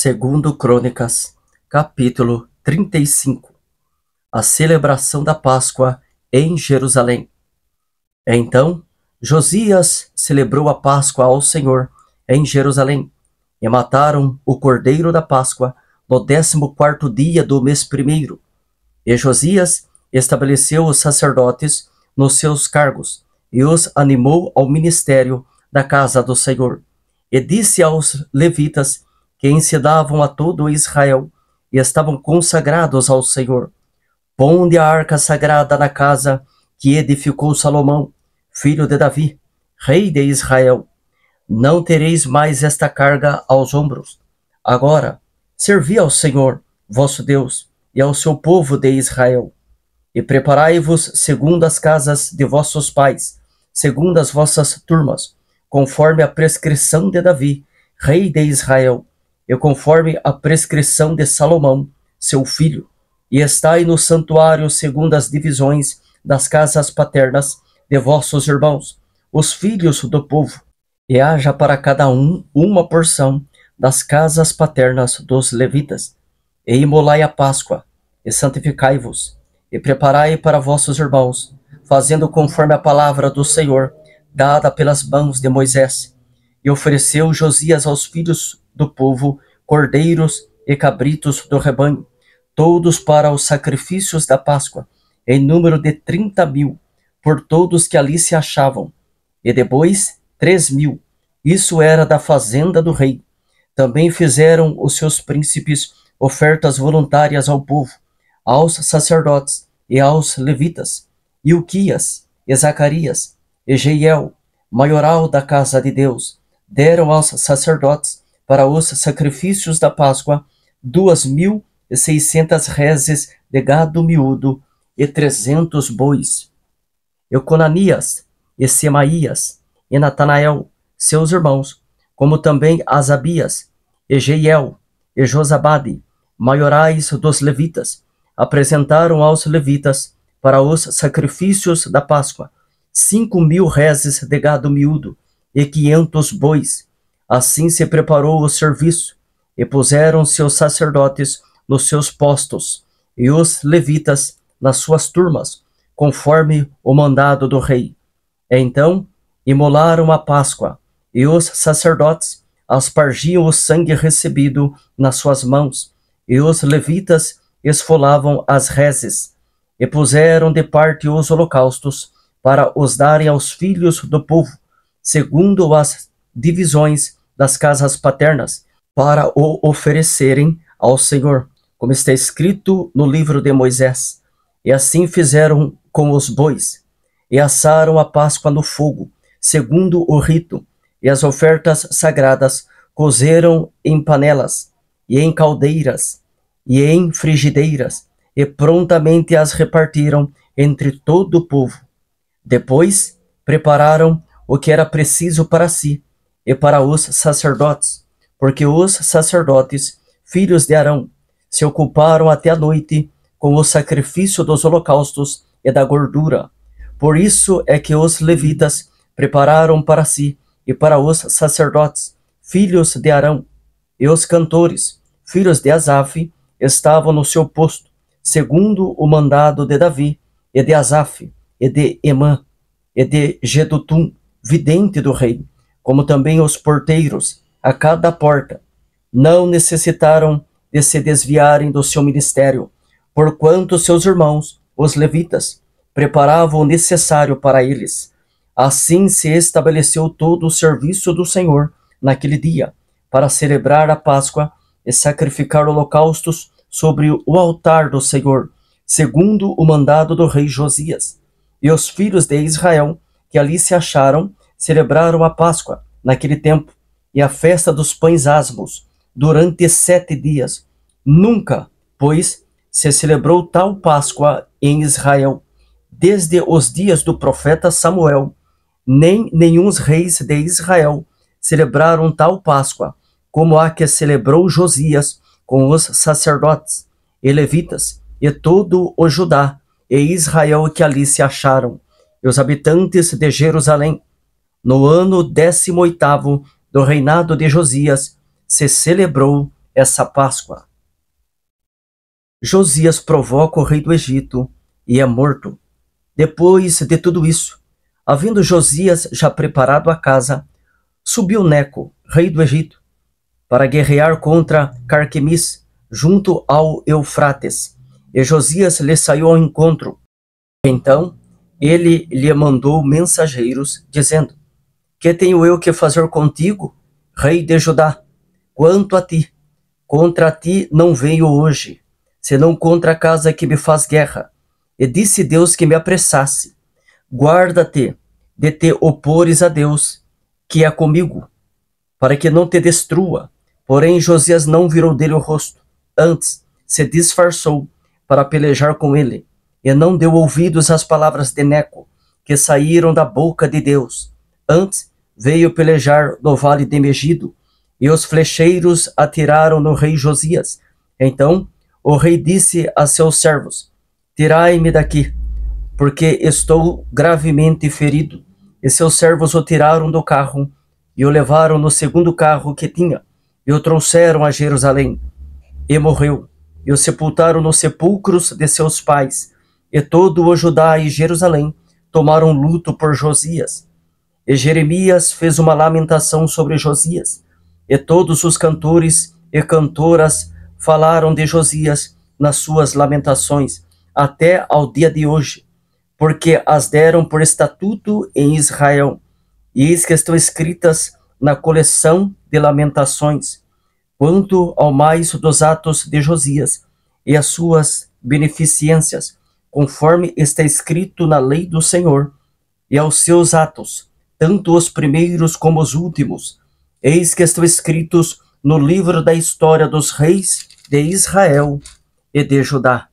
Segundo Crônicas, capítulo 35. A celebração da Páscoa em Jerusalém. Então, Josias celebrou a Páscoa ao Senhor em Jerusalém, e mataram o cordeiro da Páscoa no 14º dia do mês primeiro. E Josias estabeleceu os sacerdotes nos seus cargos, e os animou ao ministério da casa do Senhor. E disse aos levitas, que ensinavam a todo Israel e estavam consagrados ao Senhor: ponde a arca sagrada na casa que edificou Salomão, filho de Davi, rei de Israel. Não tereis mais esta carga aos ombros. Agora, servi ao Senhor, vosso Deus, e ao seu povo de Israel. E preparai-vos segundo as casas de vossos pais, segundo as vossas turmas, conforme a prescrição de Davi, rei de Israel, e conforme a prescrição de Salomão, seu filho, e estai no santuário segundo as divisões das casas paternas de vossos irmãos, os filhos do povo, e haja para cada um uma porção das casas paternas dos levitas. E imolai a Páscoa, e santificai-vos, e preparai para vossos irmãos, fazendo conforme a palavra do Senhor, dada pelas mãos de Moisés. E ofereceu Josias aos filhos do povo cordeiros e cabritos do rebanho, todos para os sacrifícios da Páscoa, em número de 30.000, por todos que ali se achavam, e de bois 3.000, isso era da fazenda do rei. Também fizeram os seus príncipes ofertas voluntárias ao povo, aos sacerdotes e aos levitas, Ilquias e Zacarias e Jeiel, maioral da casa de Deus, deram aos sacerdotes para os sacrifícios da Páscoa 2.600 reses de gado miúdo e 300 bois. E Conanias e Semaías e Natanael, seus irmãos, como também Asabias e Jeiel e Josabade, maiorais dos levitas, apresentaram aos levitas para os sacrifícios da Páscoa 5.000 reses de gado miúdo e 500 bois. Assim se preparou o serviço, e puseram seus sacerdotes nos seus postos, e os levitas nas suas turmas, conforme o mandado do rei. Então imolaram a Páscoa, e os sacerdotes aspargiam o sangue recebido nas suas mãos, e os levitas esfolavam as reses, e puseram de parte os holocaustos, para os darem aos filhos do povo, segundo as divisões das casas paternas, para o oferecerem ao Senhor, como está escrito no livro de Moisés. E assim fizeram com os bois, e assaram a Páscoa no fogo, segundo o rito, e as ofertas sagradas cozeram em panelas, e em caldeiras, e em frigideiras, e prontamente as repartiram entre todo o povo. Depois prepararam o que era preciso para si e para os sacerdotes, porque os sacerdotes, filhos de Arão, se ocuparam até a noite com o sacrifício dos holocaustos e da gordura. Por isso é que os levitas prepararam para si e para os sacerdotes, filhos de Arão, e os cantores, filhos de Asaf, estavam no seu posto, segundo o mandado de Davi, e de Asaf, e de Emã, e de Jedutum, vidente do rei, como também os porteiros, a cada porta. Não necessitaram de se desviarem do seu ministério, porquanto seus irmãos, os levitas, preparavam o necessário para eles. Assim se estabeleceu todo o serviço do Senhor naquele dia, para celebrar a Páscoa e sacrificar holocaustos sobre o altar do Senhor, segundo o mandado do rei Josias. E os filhos de Israel, que ali se acharam, celebraram a Páscoa naquele tempo, e a festa dos pães asmos, durante 7 dias. Nunca, pois, se celebrou tal Páscoa em Israel, desde os dias do profeta Samuel. Nem nenhum reis de Israel celebraram tal Páscoa, como a que celebrou Josias com os sacerdotes e levitas, e todo o Judá e Israel que ali se acharam, e os habitantes de Jerusalém. No ano 18º do reinado de Josias, se celebrou essa Páscoa. Josias provoca o rei do Egito e é morto. Depois de tudo isso, havendo Josias já preparado a casa, subiu Neco, rei do Egito, para guerrear contra Carquemis, junto ao Eufrates, e Josias lhe saiu ao encontro. Então ele lhe mandou mensageiros, dizendo: Que tenho eu que fazer contigo, rei de Judá? Quanto a ti, contra ti não venho hoje, senão contra a casa que me faz guerra. E disse Deus que me apressasse. Guarda-te de te opores a Deus, que é comigo, para que não te destrua. Porém Josias não virou dele o rosto, antes se disfarçou para pelejar com ele, e não deu ouvidos às palavras de Neco, que saíram da boca de Deus. Antes veio pelejar no vale de Megido, e os flecheiros atiraram no rei Josias. Então o rei disse a seus servos: Tirai-me daqui, porque estou gravemente ferido. E seus servos o tiraram do carro, e o levaram no segundo carro que tinha, e o trouxeram a Jerusalém. E morreu, e o sepultaram nos sepulcros de seus pais. E todo o Judá e Jerusalém tomaram luto por Josias. E Jeremias fez uma lamentação sobre Josias. E todos os cantores e cantoras falaram de Josias nas suas lamentações, até ao dia de hoje, porque as deram por estatuto em Israel, e eis que estão escritas na coleção de lamentações. Quanto ao mais dos atos de Josias e as suas beneficências, conforme está escrito na lei do Senhor, e aos seus atos, tanto os primeiros como os últimos, eis que estão escritos no livro da história dos reis de Israel e de Judá.